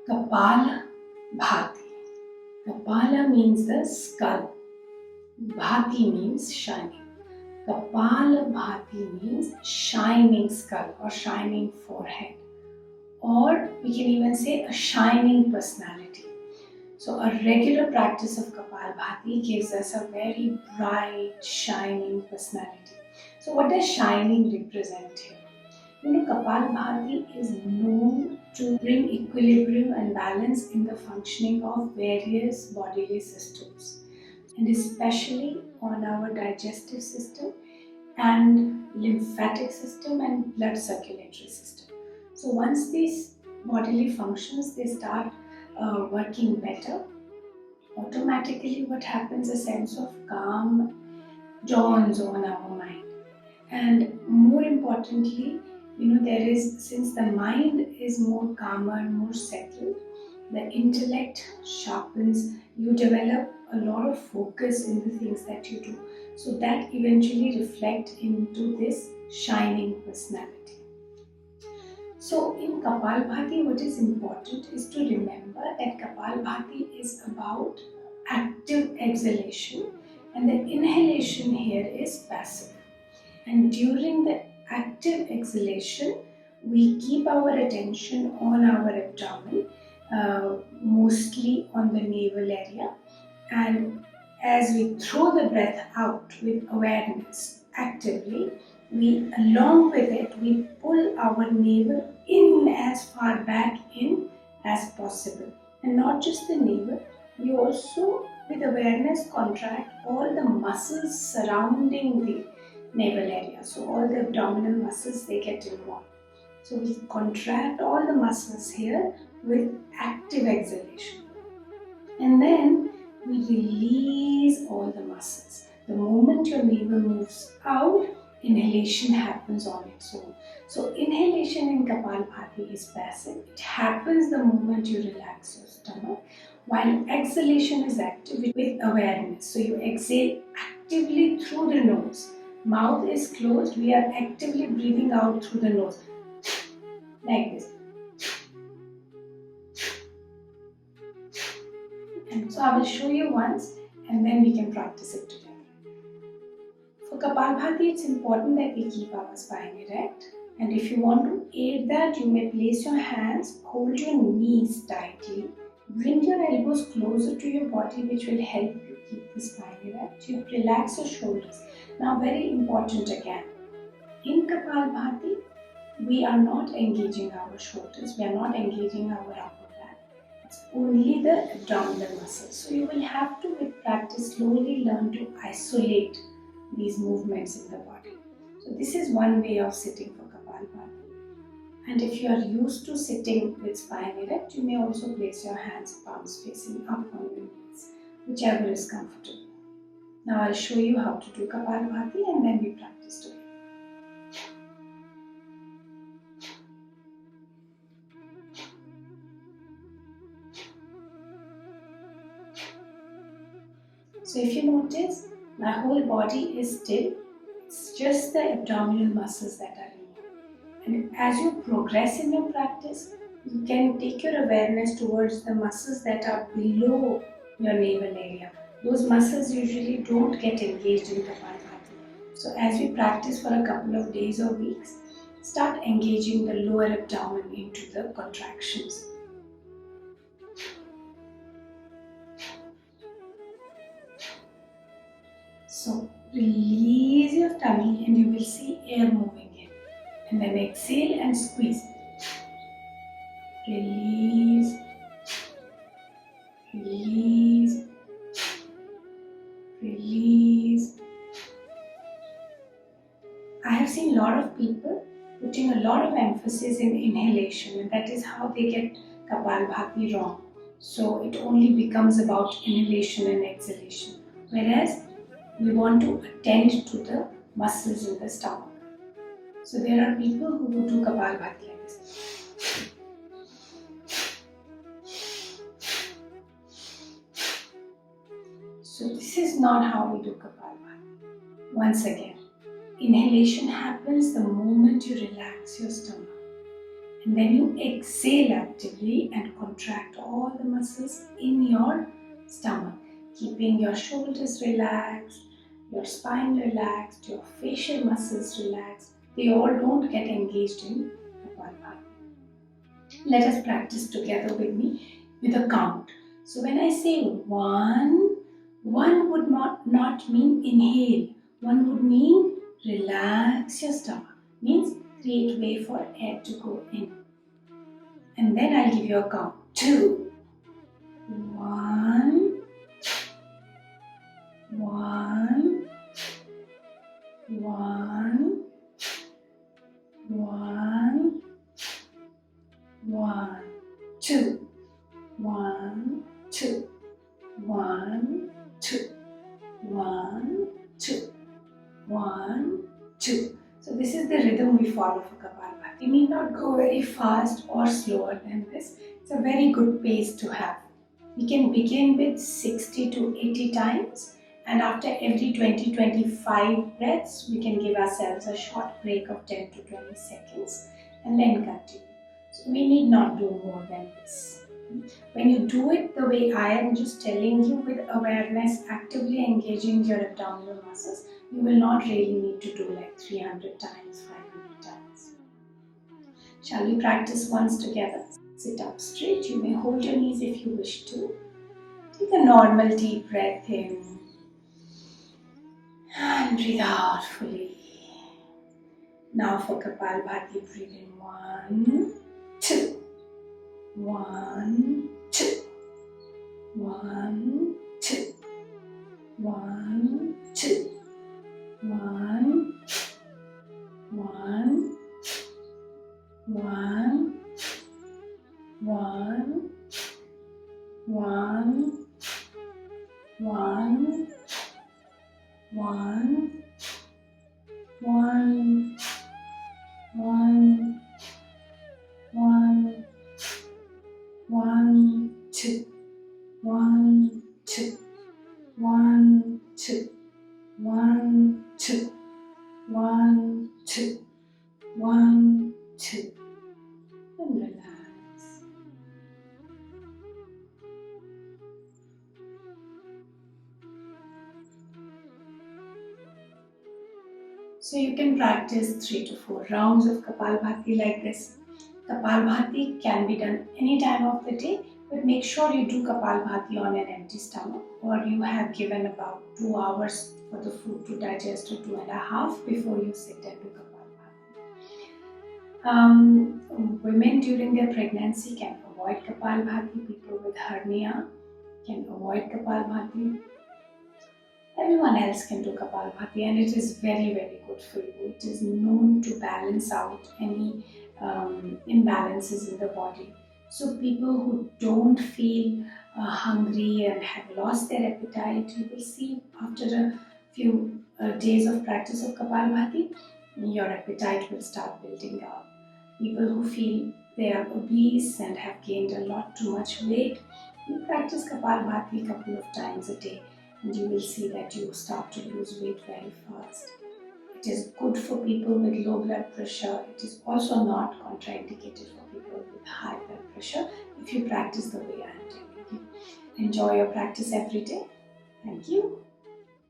Kapal Bhati. Kapala means the skull. Bhati means shining. Kapal Bhati means shining skull or shining forehead. Or we can even say a shining personality. So a regular practice of Kapal Bhati gives us a very bright, shining personality. So what does shining represent here? Kapal Bhati is known to bring equilibrium and balance in the functioning of various bodily systems, and especially on our digestive system and lymphatic system and blood circulatory system. So once these bodily functions they start working better, automatically what happens, a sense of calm dawns on our mind. And more importantly, there is, since the mind is more calmer, more settled, the intellect sharpens, you develop a lot of focus in the things that you do. So that eventually reflects into this shining personality. So in Kapal Bhati, what is important is to remember that Kapal Bhati is about active exhalation and the inhalation here is passive. And during the active exhalation, we keep our attention on our abdomen, mostly on the navel area. And as we throw the breath out with awareness actively, along with it, we pull our navel in as far back in as possible. And not just the navel, we also, with awareness, contract all the muscles surrounding the navel area. So all the abdominal muscles, they get involved. So we contract all the muscles here with active exhalation. And then we release all the muscles. The moment your navel moves out, inhalation happens on its own. So inhalation in Kapal Bhati is passive. It happens the moment you relax your stomach, while exhalation is active with awareness. So you exhale actively through the nose. Mouth is closed, we are actively breathing out through the nose, like this. And so I will show you once and then we can practice it together. For Kapal Bhati, it's important that we keep our spine erect. And if you want to aid that, you may place your hands, hold your knees tightly, bring your elbows closer to your body, which will help you keep the spine erect. You relax your shoulders. Now, very important again, in Kapal Bhati, we are not engaging our shoulders, we are not engaging our upper back. It's only the abdominal muscles. So you will have to, with practice, slowly learn to isolate these movements in the body. So this is one way of sitting for Kapal Bhati. And if you are used to sitting with spine erect, you may also place your hands, palms facing up on your knees, whichever is comfortable. Now I'll show you how to do Kapal Bhati and then we practice together. So if you notice, my whole body is still. It's just the abdominal muscles that are involved. And as you progress in your practice, you can take your awareness towards the muscles that are below your navel area. Those muscles usually don't get engaged in Kapal Bhati. So as we practice for a couple of days or weeks, start engaging the lower abdomen into the contractions. So release your tummy and you will see air moving in. And then exhale and squeeze. Release. Release. Release. I have seen a lot of people putting a lot of emphasis in inhalation, and that is how they get Kapal Bhati wrong. So it only becomes about inhalation and exhalation. Whereas we want to attend to the muscles in the stomach. So there are people who do Kapal Bhati like this. So this is not how we do Kapal Bhati. Once again, inhalation happens the moment you relax your stomach. And then you exhale actively and contract all the muscles in your stomach, keeping your shoulders relaxed, your spine relaxed, your facial muscles relaxed. They all don't get engaged in Kapal Bhati. Let us practice together with me with a count. So when I say one would not mean inhale. One would mean relax your stomach. Means create way for air to go in. And then I'll give you a count. 2. 1. 1. 1. 1. 1. 2. 1. 2. 1. 2. 1. 2. 1. 2. So this is the rhythm we follow for Kapal Bhati. We need not go very fast or slower than this. It's a very good pace to have. We can begin with 60 to 80 times, and after every 20-25 breaths, we can give ourselves a short break of 10 to 20 seconds and then continue. So we need not do more than this. When you do it the way I am just telling you, with awareness, actively engaging your abdominal muscles, you will not really need to do like 300 times, 500 times. Shall we practice once together? Sit up straight. You may hold your knees if you wish to. Take a normal deep breath in and breathe out fully. Now for Kapal Bhati, breathe in 1, 2. 1, 2. 1, 2. 1, 2. 1, 1, 1, 1, 1, 1, 1, 1, 1, 1, 1, 2, 1, 2, 1, 2, 1, 2, 1, 2, 1, 2, and relax. So you can practice 3 to 4 rounds of Kapal Bhati like this. Kapal Bhati can be done any time of the day, but make sure you do Kapal Bhati on an empty stomach, or you have given about 2 hours for the food to digest, or 2.5 before you sit and do Kapal Bhati. Women during their pregnancy can avoid Kapal Bhati. People with hernia can avoid Kapal Bhati. Everyone else can do Kapal Bhati, and it is very, very good for you. It is known to balance out any imbalances in the body. So people who don't feel hungry and have lost their appetite, you will see after a few days of practice of Kapal Bhati, your appetite will start building up. People who feel they are obese and have gained a lot too much weight, you practice Kapal Bhati a couple of times a day, and you will see that you start to lose weight very fast. It is good for people with low blood pressure. It is also not contraindicated for people with high blood pressure if you practice the way I am telling you. Enjoy your practice every day. Thank you.